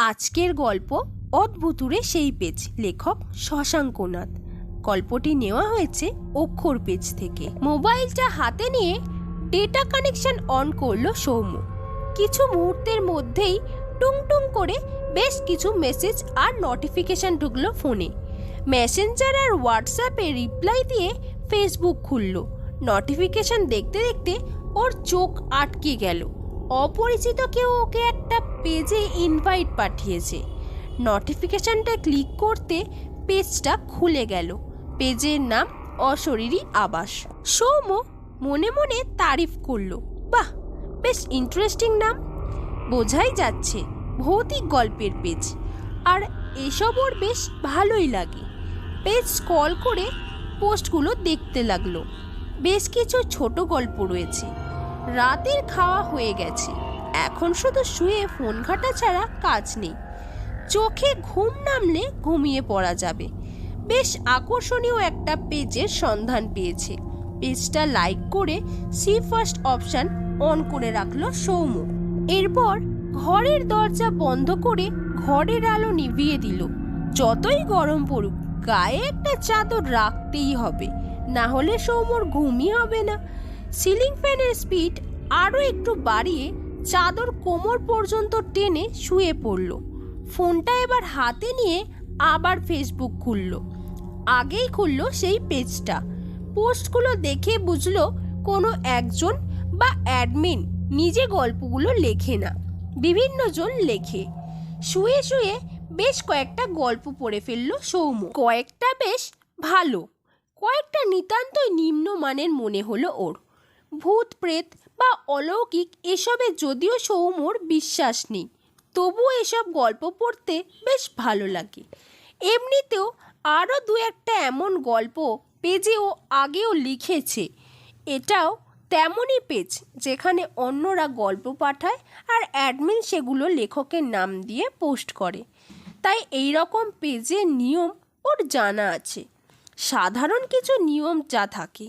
আজকের গল্প অদ্ভুতুরে সেই পেজ, লেখক শশাঙ্কনাথ। গল্পটি নেওয়া হয়েছে অক্ষর পেজ থেকে। মোবাইলটা হাতে নিয়ে ডেটা কানেকশন অন করলো সৌম্য। কিছু মুহূর্তের মধ্যেই টুংটুং করে বেশ কিছু মেসেজ আর নোটিফিকেশন ঢুকলো ফোনে। মেসেঞ্জার আর হোয়াটসঅ্যাপে রিপ্লাই দিয়ে ফেসবুক খুললো। নোটিফিকেশন দেখতে দেখতে ওর চোখ আটকে গেল। অপরিচিত কেউ ওকে একটা পেজে ইনভাইট পাঠিয়েছে। নোটিফিকেশনটা ক্লিক করতে পেজটা খুলে গেল। পেজের নাম অশরীরী আবাস। সৌম্য মনে মনে তারিফ করলো, বাহ, বেশ ইন্টারেস্টিং নাম। বোঝাই যাচ্ছে ভৌতিক গল্পের পেজ, আর এসব ওর বেশ ভালোই লাগে। পেজ স্ক্রল করে পোস্টগুলো দেখতে লাগলো। বেশ কিছু ছোট গল্প রয়েছে। রাতের খাওয়া হয়ে গেছে, এখন শুধু শুয়ে ফোন ঘাটা ছাড়া কাজ নেই। চোখে ঘুম নামলে ঘুমিয়ে পড়া যাবে। বেশ আকর্ষণীয় একটা পেজের সন্ধান পেয়েছে। পেজটা লাইক করে সি ফার্স্ট অপশন অন করে রাখলো সৌম্য। এরপর ঘরের দরজা বন্ধ করে ঘরের আলো নিভিয়ে দিল। যতই গরম পড়ুক, গায়ে একটা চাদর রাখতেই হবে, না হলে সৌম্যর ঘুমই হবে না। সিলিং ফ্যানের স্পিড আরও একটু বাড়িয়ে চাদর কোমর পর্যন্ত টেনে শুয়ে পড়ল। ফোনটা এবার হাতে নিয়ে আবার ফেসবুক খুলল। আগেই খুলল সেই পেজটা। পোস্টগুলো দেখে বুঝলো কোনো একজন বা অ্যাডমিন নিজে গল্পগুলো লেখে না, বিভিন্ন জন লেখে। শুয়ে শুয়ে বেশ কয়েকটা গল্প পড়ে ফেলল সৌম্য। কয়েকটা বেশ ভালো, কয়েকটা নিতান্তই নিম্নমানের মনে হলো ওর। ভূত প্রেত বা অলৌকিক এসবে যদিও সৌম্যর বিশ্বাস নেই, তবুও এসব গল্প পড়তে বেশ ভালো লাগে। এমনিতেও আরও দু একটা এমন গল্প পেজে ও আগেও লিখেছে। এটাও তেমনই পেজ, যেখানে অন্যরা গল্প পাঠায় আর অ্যাডমিন সেগুলো লেখকের নাম দিয়ে পোস্ট করে। তাই এই রকম পেজের নিয়ম ওর জানা আছে। সাধারণ কিছু নিয়ম যা থাকে,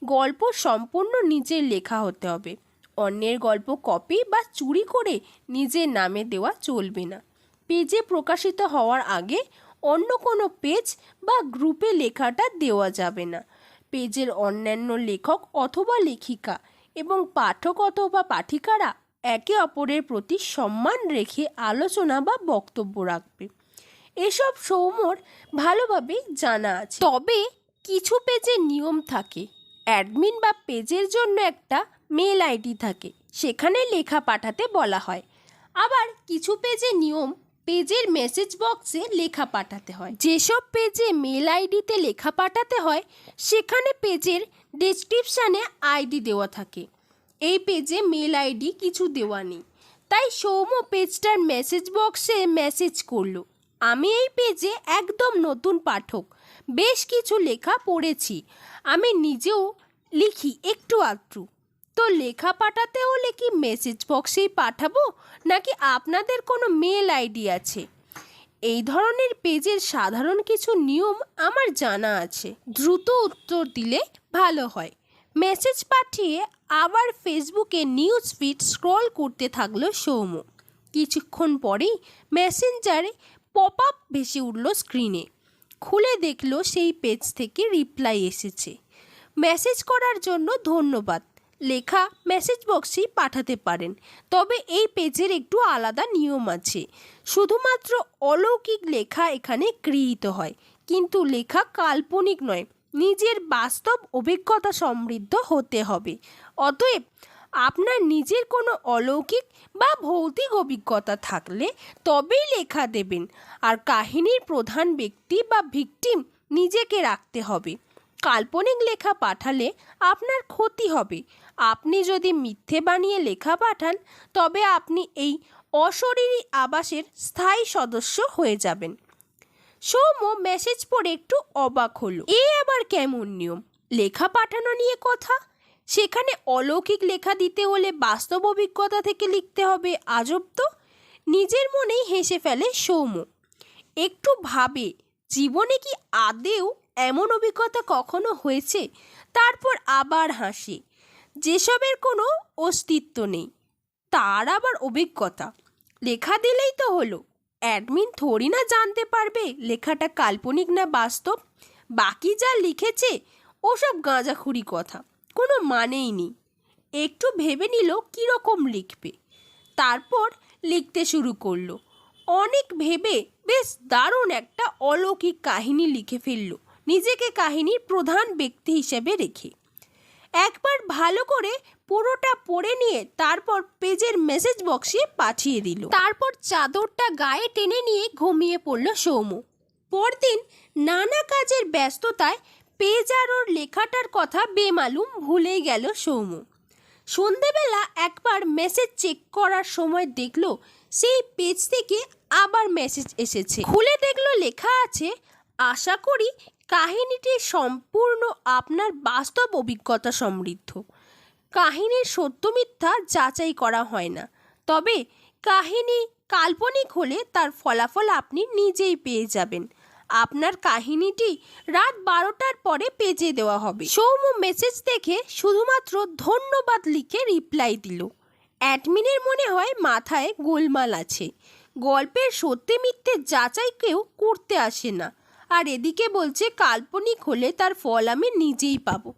গল্প সম্পূর্ণ নিজের লেখা হতে হবে। অন্যের গল্প কপি বা চুরি করে নিজের নামে দেওয়া চলবে না। পেজে প্রকাশিত হওয়ার আগে অন্য কোনো পেজ বা গ্রুপে লেখাটা দেওয়া যাবে না। পেজের অন্যান্য লেখক অথবা লেখিকা এবং পাঠক অথবা পাঠিকারা একে অপরের প্রতি সম্মান রেখে আলোচনা বা বক্তব্য রাখবে। এসব সৌম্যর ভালোভাবেই জানা আছে। তবে কিছু পেজের নিয়ম থাকে। অ্যাডমিন বা পেজের জন্য একটা মেল আইডি থাকে, সেখানে লেখা পাঠাতে বলা হয়। আবার কিছু পেজের নিয়ম, পেজের মেসেজ বক্সে লেখা পাঠাতে হয়। যেসব পেজে মেল আইডিতে লেখা পাঠাতে হয়, সেখানে পেজের ডেসক্রিপশানে আইডি দেওয়া থাকে। এই পেজে মেল আইডি কিছু দেওয়া নেই, তাই সৌম্য পেজটার মেসেজ বক্সে মেসেজ করলো, আমি এই পেজে একদম নতুন পাঠক, বেশ কিছু লেখা পড়েছি, আমি নিজেও লিখি একটু আধটু, তো লেখা পাঠাতে হলে কি মেসেজ বক্সেই পাঠাবো, নাকি আপনাদের কোনো মেল আইডি আছে? এই ধরনের পেজের সাধারণ কিছু নিয়ম আমার জানা আছে। দ্রুত উত্তর দিলে ভালো হয়। মেসেজ পাঠিয়ে আবার ফেসবুকে নিউজ ফিড স্ক্রল করতে থাকলো সৌম্য। কিছুক্ষণ পরেই মেসেঞ্জারে পপ আপ ভেসে উঠল স্ক্রিনে। খুলে দেখলো সেই পেজ থেকে রিপ্লাই এসেছে, মেসেজ করার জন্য ধন্যবাদ, লেখা মেসেজ বক্সেই পাঠাতে পারেন। তবে এই পেজের একটু আলাদা নিয়ম আছে। শুধুমাত্র অলৌকিক লেখা এখানে গৃহীত হয়, কিন্তু লেখা কাল্পনিক নয়, নিজের বাস্তব অভিজ্ঞতা সমৃদ্ধ হতে হবে। অতএব আপনার নিজের কোনো অলৌকিক বা ভৌতিক অভিজ্ঞতা থাকলে তবেই লেখা দেবেন। আর কাহিনীর প্রধান ব্যক্তি বা ভিকটিম নিজেকে রাখতে হবে। কাল্পনিক লেখা পাঠালে আপনার ক্ষতি হবে। আপনি যদি মিথ্যে বানিয়ে লেখা পাঠান, তবে আপনি এই অশরীরী আবাসের স্থায়ী সদস্য হয়ে যাবেন। সৌম্য মেসেজ পড়ে একটু অবাক হলো। এ আবার কেমন নিয়ম? লেখা পাঠানো নিয়ে কথা, সেখানে অলৌকিক লেখা দিতে হলে বাস্তব অভিজ্ঞতা থেকে লিখতে হবে, আজব তো। নিজের মনেই হেসে ফেলে সৌম্য। একটু ভাবে, জীবনে কি আদেও এমন অভিজ্ঞতা কখনো হয়েছে? তারপর আবার হাসে। যেসবের কোনো অস্তিত্ব নেই, তার আবার অভিজ্ঞতা। লেখা দিলেই তো হলো। অ্যাডমিন থোড়ি না জানতে পারবে লেখাটা কাল্পনিক না বাস্তব। বাকি যা লিখেছে ওসব গাঁজাখুরি কথা, কোনো মানেই নেই। একটু ভেবে নিল কীরকম লিখবে, তারপর লিখতে শুরু করলো। অনেক ভেবে বেশ দারুণ একটা অলৌকিক কাহিনী লিখে ফেলল, নিজেকে কাহিনীর প্রধান ব্যক্তি হিসেবে রেখে। একবার ভালো করে পুরোটা পড়ে নিয়ে তারপর পেজের মেসেজ বক্সে পাঠিয়ে দিল। তারপর চাদরটা গায়ে টেনে নিয়ে ঘুমিয়ে পড়ল সৌম। পরদিন নানা কাজের ব্যস্ততায় পেজ আর ওর লেখাটার কথা বেমালুম ভুলেই গেল সৌম। সন্ধেবেলা একবার মেসেজ চেক করার সময় দেখলো সেই পেজ থেকে আবার মেসেজ এসেছে। খুলে দেখলো লেখা আছে, আশা করি কাহিনীটি সম্পূর্ণ আপনার বাস্তব অভিজ্ঞতা সমৃদ্ধ। কাহিনীর সত্য মিথ্যা যাচাই করা হয় না, তবে কাহিনী কাল্পনিক হলে তার ফলাফল আপনি নিজেই পেয়ে যাবেন। আপনার কাহিনীটি রাত 12টার পরে পেজে দেওয়া হবে। সৌম্য মেসেজ দেখে শুধুমাত্র ধন্যবাদ লিখে রিপ্লাই দিল। অ্যাডমিনের মনে হয় মাথায় গোলমাল আছে, গল্পের সত্যি মিথ্যে যাচাই কেউ করতে আসে না, আর এদিকে বলছে কাল্পনিক হলে তার ফল আমি নিজেই পাবো।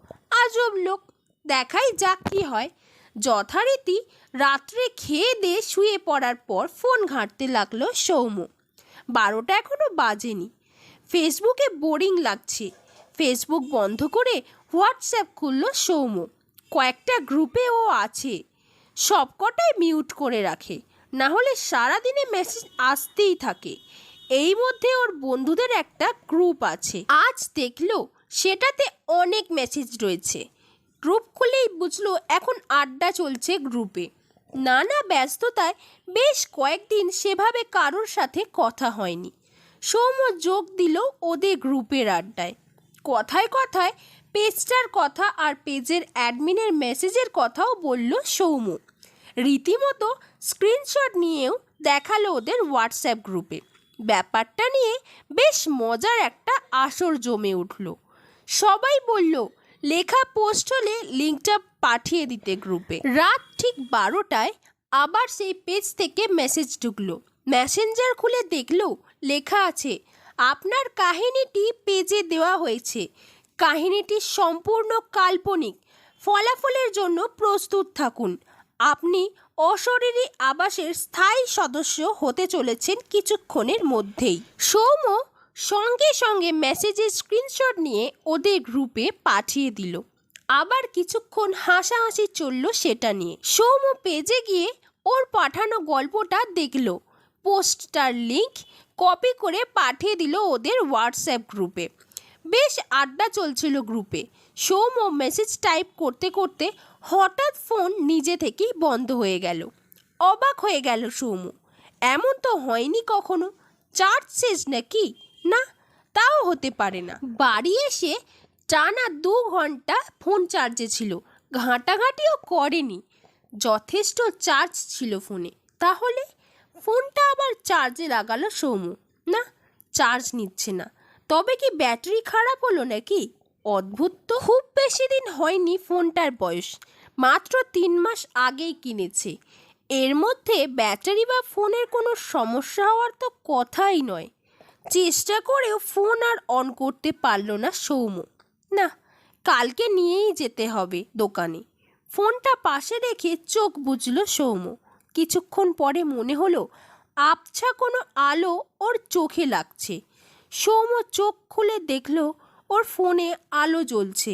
আজব লোক, দেখাই যাক কি হয়। যথারীতি রাত্রে খেয়ে দিয়ে শুয়ে পড়ার পর ফোন ঘাঁটতে লাগলো সৌম্য। 12টা এখনো বাজেনি। ফেসবুকে বোরিং লাগছে। ফেসবুক বন্ধ করে হোয়াটসঅ্যাপ খুলল সৌম্য। কয়েকটা গ্রুপে ও আছে, সবকটাই মিউট করে রাখে, না হলে সারাদিনে মেসেজ আসতেই থাকে। এই মধ্যে ওর বন্ধুদের একটা গ্রুপ আছে, আজ দেখলো সেটাতে অনেক মেসেজ রয়েছে। গ্রুপ খুলেই বুঝলো এখন আড্ডা চলছে গ্রুপে। নানা ব্যস্ততায় বেশ কয়েকদিন সেভাবে কারোর সাথে কথা হয়নি। সৌম্য যোগ দিল ওদের গ্রুপের আড্ডায়। কথায় কথায় পেজটার কথা আর পেজের অ্যাডমিনের মেসেজের কথাও বলল সৌম্য। রীতিমতো স্ক্রিনশট নিয়েও দেখালো ওদের হোয়াটসঅ্যাপ গ্রুপে। ব্যাপারটা নিয়ে বেশ মজার একটা আসর জমে উঠল। সবাই বলল লেখা পোস্ট হলে লিঙ্কটা পাঠিয়ে দিতে গ্রুপে। রাত ঠিক 12টায় আবার সেই পেজ থেকে মেসেজ ঢুকলো। মেসেঞ্জার খুলে দেখলো লেখা আছে, আপনার কাহিনীটি পেজে দেওয়া হয়েছে। কাহিনীটি সম্পূর্ণ কাল্পনিক। ফলাফলের জন্য প্রস্তুত থাকুন। আপনি অশরীরী আবাসের স্থায়ী সদস্য হতে চলেছেন কিছুক্ষণের মধ্যেই। সৌম্য সঙ্গে সঙ্গে মেসেজের স্ক্রিনশট নিয়ে ওদের গ্রুপে পাঠিয়ে দিল। আবার কিছুক্ষণ হাসাহাসি চলল সেটা নিয়ে। সৌম্য পেজে গিয়ে ওর পাঠানো গল্পটা দেখল। পোস্টটার লিঙ্ক কপি করে পাঠিয়ে দিল ওদের হোয়াটসঅ্যাপ গ্রুপে। বেশ আড্ডা চলছিল গ্রুপে। সৌম্য মেসেজ টাইপ করতে করতে হঠাৎ ফোন নিজে থেকেই বন্ধ হয়ে গেল। অবাক হয়ে গেল সৌম্য, এমন তো হয়নি কখনো। চার্জ শেষ নাকি? না, তাও হতে পারে না। বাড়ি এসে টানা 2 ঘন্টা ফোন চার্জে ছিল, ঘাঁটাঘাঁটিও করেনি। যথেষ্ট চার্জ ছিল ফোনে। তাহলে ফোনটা আবার চার্জে লাগালো সৌম্য। না, চার্জ নিচ্ছে না। তবে কি ব্যাটারি খারাপ হলো নাকি? অদ্ভুত তো। খুব বেশি দিন হয়নি ফোনটার বয়স, মাত্র 3 মাস আগেই কিনেছে। এর মধ্যে ব্যাটারি বা ফোনের কোনো সমস্যা হওয়ার তো কথাই নয়। চেষ্টা করেও ফোন আর অন করতে পারল না সৌম্য। না, কালকে নিয়েই যেতে হবে দোকানে। ফোনটা পাশে রেখে চোখ বুজল সৌম্য। কিছুক্ষণ পরে মনে হলো আবছা কোনো আলো ওর চোখে লাগছে। সৌম্য চোখ খুলে দেখল ওর ফোনে আলো জ্বলছে।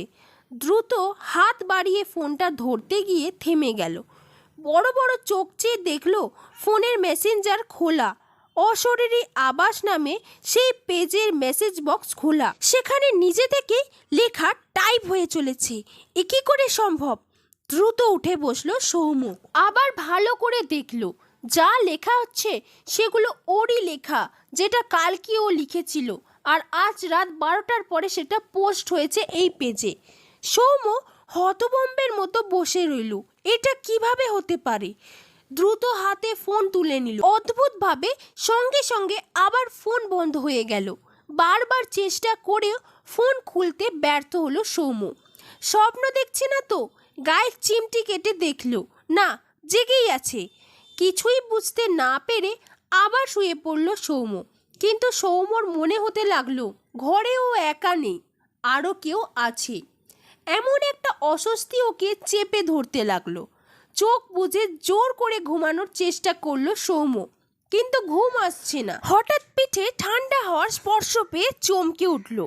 দ্রুত হাত বাড়িয়ে ফোনটা ধরতে গিয়ে থেমে গেল। বড় বড় চোখ চেয়ে দেখল ফোনের মেসেঞ্জার খোলা। অশরীরী আবাস নামে সেই পেজের মেসেজ বক্স খোলা। সেখানে নিজে থেকে লেখা টাইপ হয়ে চলেছে। এ কী করে সম্ভব? দ্রুত উঠে বসলো সৌম্য। আবার ভালো করে দেখল যা লেখা হচ্ছে সেগুলো ওরই লেখা, যেটা কালকে ও লিখেছিল, আর আজ রাত 12টার পরে সেটা পোস্ট হয়েছে এই পেজে। সৌম্য হতভম্বের মতো বসে রইল। এটা কিভাবে হতে পারে? দ্রুত হাতে ফোন তুলে নিল। অদ্ভুতভাবে সঙ্গে সঙ্গে আবার ফোন বন্ধ হয়ে গেল। বারবার চেষ্টা করেও ফোন খুলতে ব্যর্থ হলো সৌম্য। স্বপ্ন দেখছে না তো? গায়ের চিমটি কেটে দেখল না, জেগেই আছে। কিছুই বুঝতে না পেরে আবার শুয়ে পড়ল সৌম্য। কিন্তু সৌম্যর মনে হতে লাগলো ঘরে ও একা নেই, আরও কেউ আছে। এমন একটা অস্বস্তি ওকে চেপে ধরতে লাগলো। চোখ বুজে জোর করে ঘুমানোর চেষ্টা করলো সৌম্য, কিন্তু ঘুম আসছে না। হঠাৎ পিঠে ঠান্ডা হাওয়ার স্পর্শ পেয়ে চমকে উঠল।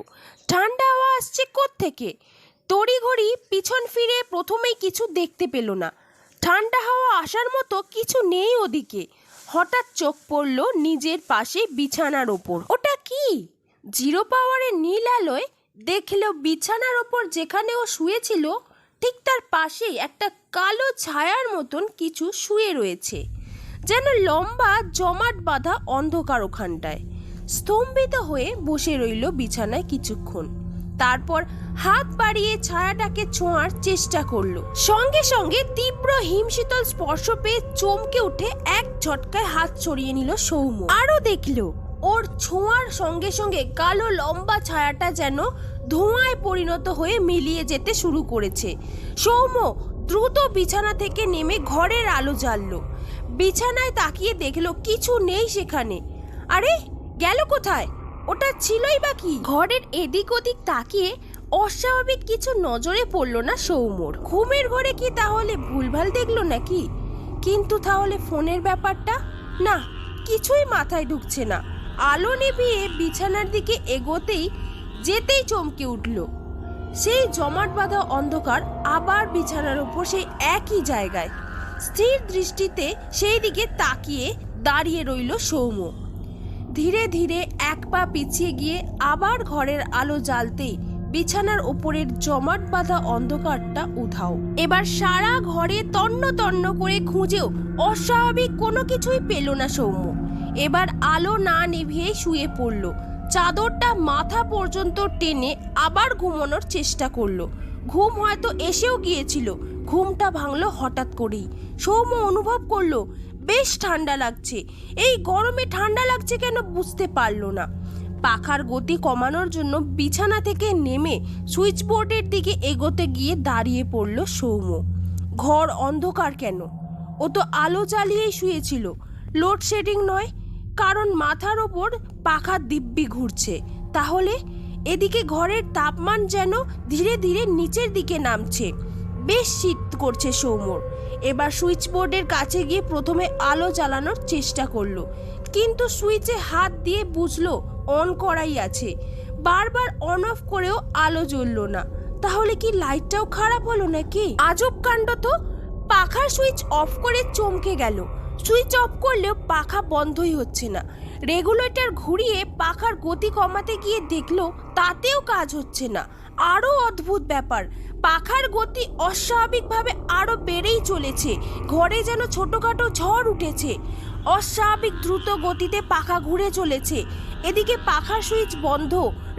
ঠান্ডা হাওয়া আসছে কোত্থেকে? তড়িঘড়ি পিছন ফিরে প্রথমেই কিছু দেখতে পেল না। ঠান্ডা হাওয়া আসার মতো কিছু নেই ওদিকে। হঠাৎ চোখ পড়ল নিজের পাশে বিছানার ওপর। ওটা কি? জিরো পাওয়ারের নীল আলোয় দেখল বিছানার ওপর যেখানে ও শুয়েছিল ঠিক তার পাশেই একটা কালো ছায়ার মতন কিছু শুয়ে রয়েছে, যেন লম্বা জমাট বাঁধা অন্ধকার। ওখানটায় স্তম্ভিত হয়ে বসে রইল বিছানায় কিছুক্ষণ, তারপর হাত বাড়িয়ে ছায়াটাকে ছোঁয়ার চেষ্টা করলো। সঙ্গে সঙ্গে তীব্র হিমশীতল স্পর্শ পেয়ে চমকে উঠে এক ঝটকায় হাত ছড়িয়ে নিল সৌম্য। আরও দেখল ওর ছোঁয়ার সঙ্গে সঙ্গে কালো লম্বা ছায়াটা যেন ধোঁয়ায় পরিণত হয়ে মিলিয়ে যেতে শুরু করেছে। সৌম্য দ্রুত বিছানা থেকে নেমে ঘরের আলো জ্বাললো। বিছানায় তাকিয়ে দেখলো কিছু নেই সেখানে। আরে গেল কোথায়? ওটা ছিলই বা কি? ঘরের এদিক ওদিক তাকিয়ে অস্বাভাবিক কিছু নজরে পড়ল না সৌম্যর। ঘুমের ঘরে কি তাহলে ভুলভাল দেখলো নাকি? কিন্তু তাহলে ফোনের ব্যাপারটা? না, কিছুই মাথায় ঢুকছে না। আলো নিভিয়ে বিছানার দিকে যেতেই চমকে উঠল। সেই জমাট বাঁধা অন্ধকার আবার বিছানার উপর সেই একই জায়গায়। স্থির দৃষ্টিতে সেই দিকে তাকিয়ে দাঁড়িয়ে রইল সৌম্য। ধীরে ধীরে এক পা পিছিয়ে গিয়ে আবার ঘরের আলো জ্বালতেই বিছানার ওপরের জমাট বাঁধা অন্ধকারটা উধাও। এবার সারা ঘরে তন্ন তন্ন করে খুঁজেও অস্বাভাবিক কোনো কিছুই পেল না সৌম্য। এবার আলো না নিভিয়ে শুয়ে পড়ল। চাদরটা মাথা পর্যন্ত টেনে আবার ঘুমানোর চেষ্টা করলো। ঘুম হয়তো এসেও গিয়েছিল। ঘুমটা ভাঙলো হঠাৎ করেই। সৌম্য অনুভব করলো বেশ ঠান্ডা লাগছে। এই গরমে ঠান্ডা লাগছে কেন বুঝতে পারলো না। পাখার গতি কমানোর জন্য বিছানা থেকে নেমে সুইচ বোর্ডের দিকে এগোতে গিয়ে দাঁড়িয়ে পড়ল সৌম্য। ঘর অন্ধকার কেন? ও তো আলো জ্বালিয়েই শুয়েছিল। লোডশেডিং নয়, কারণ মাথার ওপর পাখা দিব্যি ঘুরছে। তাহলে এদিকে ঘরের তাপমান যেন ধীরে ধীরে নিচের দিকে নামছে। বেশ শীত করছে সৌম্যর। এবার সুইচ বোর্ডের কাছে গিয়ে প্রথমে আলো জ্বালানোর চেষ্টা করলো, কিন্তু সুইচে হাত দিয়ে বুঝলো অন করাই আছে। বারবার অন অফ করেও আলো জ্বলল না। তাহলে কি লাইটটাও খারাপ হলো নাকি? আজব কাণ্ড তো। পাখার সুইচ অফ করে চমকে গেল। সুইচ অফ করলেও পাখা বন্ধই হচ্ছে না। রেগুলেটর ঘুরিয়ে পাখার গতি কমাতে গিয়ে দেখলো তাতেও কাজ হচ্ছে না। আরও অদ্ভুত ব্যাপার, পাখার গতি অস্বাভাবিকভাবে আরও বেড়েই চলেছে। ঘরে যেন ছোটখাটো ঝড় উঠেছে। অস্বাভাবিক দ্রুত গতিতে পাখা ঘুরে চলেছে। এদিকে পাখার সুইচ বন্ধ,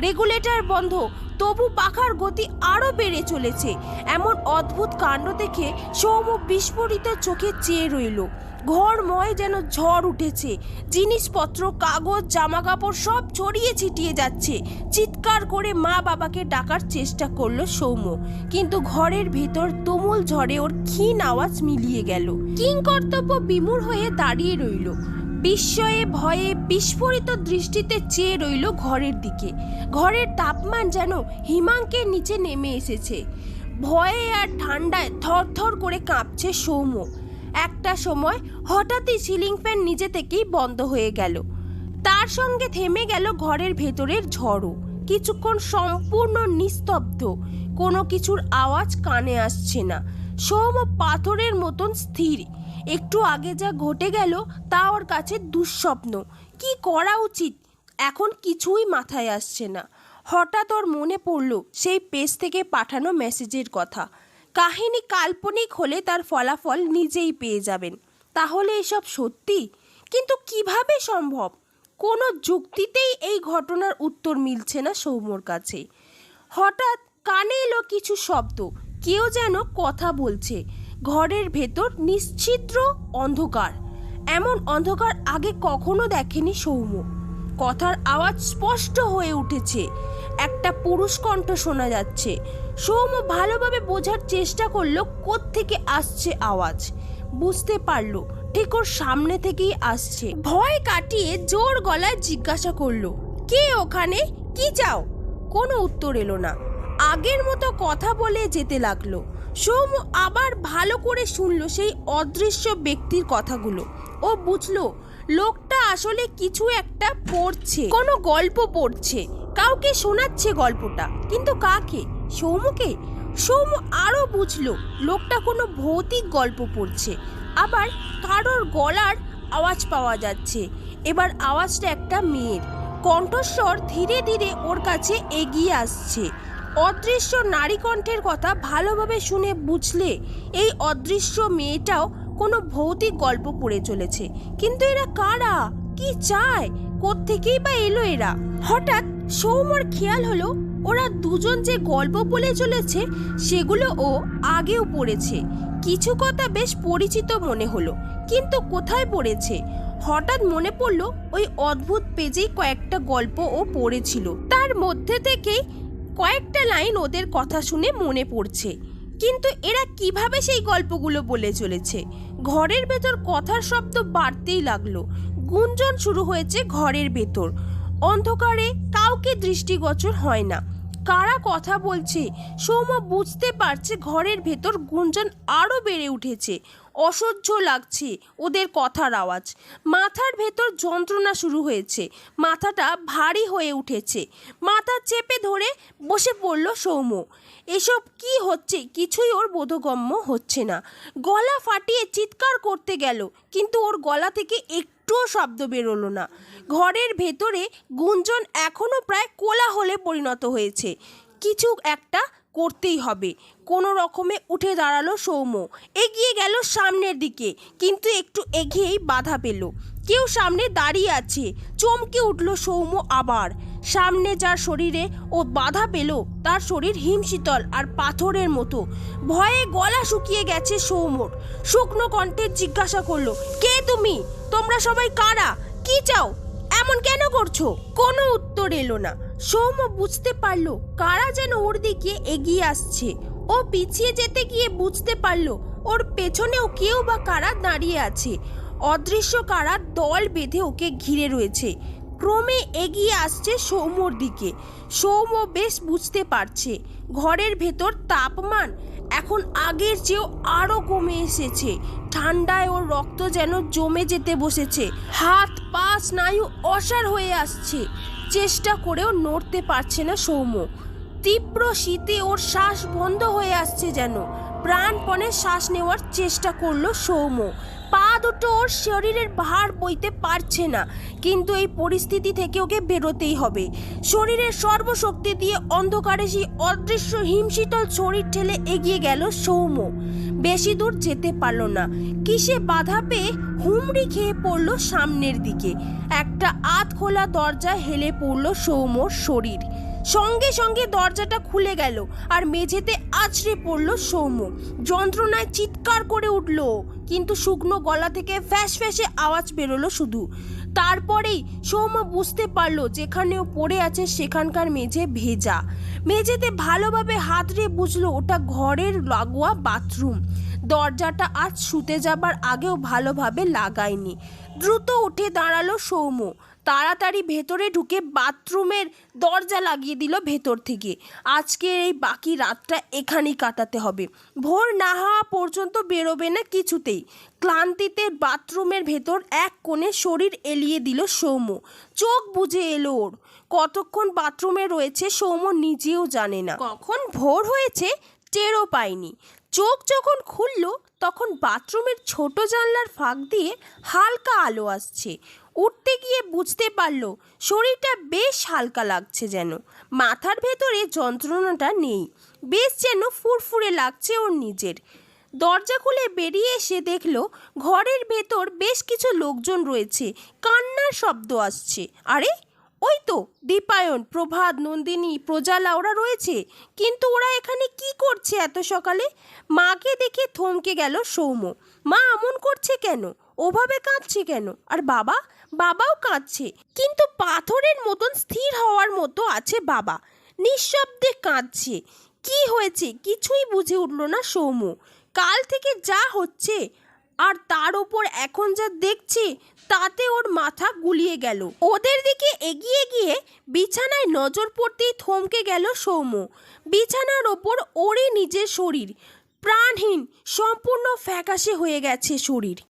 রেগুলেটর বন্ধ, তবু পাখার গতি আরও বেড়ে চলেছে। এমন অদ্ভুত কাণ্ড দেখে সৌম্য বিস্ফোরিত চোখে চেয়ে রইল। ঘরময় যেন ঝড় উঠেছে। জিনিসপত্র, কাগজ, জামাকাপড় সব ছড়িয়ে ছিটিয়ে যাচ্ছে। চিৎকার করে মা বাবাকে ডাকার চেষ্টা করলো সৌম্য, কিন্তু ঘরের ভেতর তুমুল ঝড়ে ওর ক্ষীণ আওয়াজ মিলিয়ে গেল। কিংকর্তব্য বিমূঢ় হয়ে দাঁড়িয়ে রইল। বিস্ময়ে ভয়ে বিস্ফোরিত দৃষ্টিতে চেয়ে রইল ঘরের দিকে। ঘরের তাপমান যেন হিমাঙ্কের নিচে নেমে এসেছে। ভয়ে আর ঠান্ডায় থরথর করে কাঁপছে সৌম্য। একটা সময় হঠাৎই সিলিং ফ্যান নিজে থেকেই বন্ধ হয়ে গেল। তার সঙ্গে থেমে গেল ঘরের ভেতরের ঝড়ও। কিছুক্ষণ সম্পূর্ণ নিস্তব্ধ, কোনো কিছুর আওয়াজ কানে আসছে না। সৌম্য পাথরের মতন স্থির। একটু আগে যা ঘটে গেল তা ওর কাছে দুঃস্বপ্ন। কি করা উচিত এখন কিছুই মাথায় আসছে না। হঠাৎ ওর মনে পড়ল সেই পেজ থেকে পাঠানো মেসেজের কথা। কাহিনী কাল্পনিক হলে তার ফলাফল নিজেই পেয়ে যাবেন। তাহলে এসব সত্যি? কিন্তু কিভাবে সম্ভব? কোনো যুক্তিতেই এই ঘটনার উত্তর মিলছে না সৌম্যর কাছে। হঠাৎ কানে এলো কিছু শব্দ। কেউ যেন কথা বলছে। ঘরের ভেতর নিশ্চিদ্র অন্ধকার। এমন অন্ধকার আগে কখনো দেখেনি সৌম্য। কথার আওয়াজ স্পষ্ট হয়ে উঠেছে। একটা পুরুষ কণ্ঠ শোনা যাচ্ছে। সৌম্য ভালোভাবে বোঝার চেষ্টা করলো কোত্থেকে আসছে আওয়াজ। বুঝতে পারলো ঠিক ওর সামনে থেকেই আসছে। ভয় কাটিয়ে জোর গলায় জিজ্ঞাসা করলো, কে ওখানে, কি চাও? কোনো উত্তর এলো না। আগের মতো কথা বলে যেতে লাগলো। সৌম আবার ভালো করে শুনলো সেই অদৃশ্য ব্যক্তির কথাগুলো। ও বুঝলো লোকটা আসলে কিছু একটা পড়ছে, কোনো গল্প পড়ছে, কাউকে শোনাচ্ছে গল্পটা, কিন্তু কাকে? সৌমকে? সৌম আরো বুঝলো লোকটা কোনো ভৌতিক গল্প পড়ছে। আবার কারোর গলার আওয়াজ পাওয়া যাচ্ছে। এবার আওয়াজটা একটা মেয়ের কণ্ঠস্বর ধীরে ধীরে ওর কাছে এগিয়ে আসছে। অদৃশ্য নারী কণ্ঠের কথা ভালোভাবে শুনে বুঝলে এই অদৃশ্য মেয়েটাও কোনো ভৌতিক গল্প পড়ে চলেছে। কিন্তু এরা কারা, কি চায়, কোত্থেকেই বা এলো এরা? হঠাৎ সৌমর খেয়াল হলো ওরা দুজন যে গল্প বলে চলেছে সেগুলো ও আগেও পড়েছে। কিছু কথা বেশ পরিচিত মনে হলো, কিন্তু কোথায় পড়েছে? হঠাৎ মনে পড়লো ওই অদ্ভুত পেজেই কয়েকটা গল্প ও পড়েছিল। তার মধ্যে থেকেই কয়েকটা লাইন ওদের কথা শুনে মনে পড়ছে। কিন্তু এরা কিভাবে সেই গল্পগুলো বলে চলেছে? ঘরের ভেতর কথার শব্দ বাড়তেই লাগলো। গুঞ্জন শুরু হয়েছে ঘরের ভেতর। অন্ধকারে কাউকে দৃষ্টিগোচর হয় না। কারা কথা বলছে সৌম বুঝতে পারছে। ঘরের ভেতর গুঞ্জন আরো বেড়ে উঠেছে। অসহ্য লাগছে ওদের কথার আওয়াজ। মাথার ভেতর যন্ত্রণা শুরু হয়েছে। মাথাটা ভারী হয়ে উঠেছে। মাথা চেপে ধরে বসে পড়ল সৌম। এসব কি হচ্ছে কিছুই ওর বোধগম্য হচ্ছে না। গলা ফাটিয়ে চিৎকার করতে গেল, কিন্তু ওর গলা থেকে একটুও শব্দ বেরোলো না। ঘরের ভেতরে গুঞ্জন এখনো প্রায় কোলাহলে পরিণত হয়েছে। কিছু একটা করতেই হবে। কোনো রকমে উঠে দাঁড়ালো সৌম। এগিয়ে গেল সামনের দিকে, কিন্তু একটু এগিয়েই বাধা পেল। কেউ সামনে দাঁড়িয়ে আছে। চমকে উঠল সৌম। আবার সামনে যার শরীরে ও বাধা পেল তার শরীর হিমশীতল আর পাথরের মতো। ভয়ে গলা শুকিয়ে গেছে সৌমর। শুকনো কণ্ঠে জিজ্ঞাসা করলো, কে তুমি? তোমরা সবাই কারা? কি চাও? এমন কেন করছো? কোনো উত্তর এলো না। সৌম বুঝতে পারলো কারা যেন ওর দিকে এগিয়ে আসছে। ও পিছিয়ে যেতে গিয়ে বুঝতে পারলো ওর পেছনেও কেউ বা কারা দাঁড়িয়ে আছে। অদৃশ্য কারা দল বেঁধে ওকে ঘিরে রয়েছে। ক্রমে এগিয়ে আসছে সৌমর দিকে। সৌম বেশ বুঝতে পারছে ঘরের ভেতর তাপমান এখন আগের চেয়েও আরো কমে এসেছে। ঠান্ডায় ওর রক্ত যেন জমে যেতে বসেছে। হাত পা স্নায়ু অসাড় হয়ে আসছে। চেষ্টা করেও নড়তে পারছে না সৌম। তীব্র শীতে ওর শ্বাস বন্ধ হয়ে আসছে যেন। প্রাণপণে শ্বাস নেওয়ার চেষ্টা করলো সৌম। পা দুটো ওর শরীরের ভার বইতে পারছে না, কিন্তু এই পরিস্থিতি থেকে ওকে বেরোতেই হবে। শরীরের সর্বশক্তি দিয়ে অন্ধকারে সেই অদৃশ্য হিমশীতল শরীর ঠেলে এগিয়ে গেল সৌম। বেশি দূর যেতে পারল না। কিসে বাধা পেয়ে হুমড়ি খেয়ে পড়ল সামনের দিকে। একটা আধ খোলা দরজায় হেলে পড়ল সৌমর শরীর। সঙ্গে সঙ্গে দরজাটা খুলে গেল আর মেঝেতে আছড়ে পড়ল সৌম। যন্ত্রণায় চিৎকার করে উঠল, কিন্তু শুকনো গলা থেকে ফ্যাস ফ্যাসে আওয়াজ বেরোলো শুধু। তারপরেই সৌম বুঝতে পারলো যেখানেও পড়ে আছে সেখানকার মেঝে ভেজা। মেঝেতে ভালোভাবে হাত দিয়ে বুঝলো ওটা ঘরের লাগোয়া বাথরুম। দরজাটা আজ শুতে যাবার আগেও ভালোভাবে লাগায়নি। দ্রুত উঠে দাঁড়ালো সৌম। তাড়াতাড়ি ভেতরে ঢুকে বাথরুমের দরজা লাগিয়ে দিল ভেতর থেকে। আজকে এই বাকি রাতটা এখানেই কাটাতে হবে। ভোর না হওয়া পর্যন্ত বেরোবে না কিছুতেই। ক্লান্তিতে বাথরুমের ভেতর এক কোণে শরীর এলিয়ে দিল সৌম। চোখ বুজে এলো ওর। কতক্ষণ বাথরুমে রয়েছে সৌম নিজেও জানে না। কখন ভোর হয়েছে টেরও পায়নি। চোখ যখন খুলল তখন বাথরুমের ছোট জানলার ফাঁক দিয়ে হালকা আলো আসছে। উঠতে গিয়ে বুঝতে পারলো শরীরটা বেশ হালকা লাগছে যেন। মাথার ভেতরে যন্ত্রণাটা নেই। বেশ যেন ফুরফুরে লাগছে ওর নিজের। দরজা খুলে বেরিয়ে এসে দেখলো ঘরের ভেতর বেশ কিছু লোকজন রয়েছে। কান্নার শব্দ আসছে। আরে ওই তো দীপায়ন, প্রভাত, নন্দিনী, প্রজালা ওরা রয়েছে। কিন্তু ওরা এখানে কি করছে এত সকালে? মাকে দেখে থমকে গেল সৌম। মা এমন করছে কেন? ওভাবে কাঁদছে কেন? আর বাবা? বাবাও কাঁদছে, কিন্তু পাথরের মতন স্থির হওয়ার মতো আছে বাবা। নিঃশব্দে কাঁদছে। কি হয়েছে কিছুই বুঝে উঠল না সৌম। কাল থেকে যা হচ্ছে আর তার ওপর এখন যা দেখছি তাতে ওর মাথা গুলিয়ে গেল। ওদের দিকে এগিয়ে গিয়ে বিছানায় নজর পড়তেই থমকে গেল সৌম্য। বিছানার ওপর ওরই নিজের শরীর, প্রাণহীন, সম্পূর্ণ ফ্যাকাশে হয়ে গেছে শরীর।